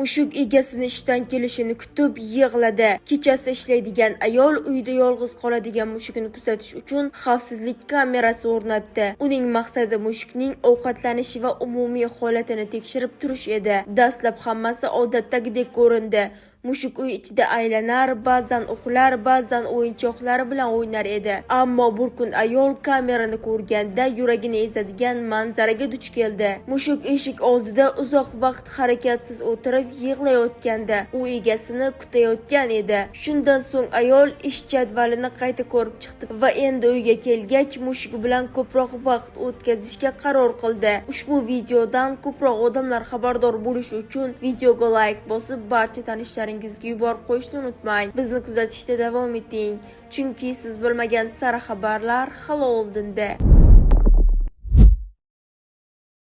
Mushuk egasini ishdan kelishini kutib yig'ladi. Kechasi ishlaydigan ayol uyda yolg'iz qoladigan mushukni kuzatish uchun xavfsizlik kamerasi o'rnatdi. Uning maqsadi mushukning ovqatlanishi va umumiy holatini tekshirib turish edi. Dastlab hammasi odatdagidek ko'rindi. Mushuk uy ichida aylanar, ba'zan uxlar, ba'zan o'yinchoqlari bilan o'ynar edi. Ammo bir kun ayol kamerani ko'rganda yuragini ezadigan manzaraga duch keldi. Mushuk eshik oldida uzoq vaqt harakatsiz o'tirib yig'layotgandi. U egasini kutayotgan edi. Shundan so'ng ayol ish jadvalini qayta ko'rib chiqdi va endi uyga kelgach mushuk bilan ko'proq vaqt o'tkazishga qaror qildi. Ushbu videodan ko'proq odamlar xabardor bo'lishi uchun videoga like bosib, barcha tanishlaringizga yuborib qo'yishni unutmang. Bizni kuzatishda davom eting, chunki siz bilmagan sara xabarlar hali oldinda.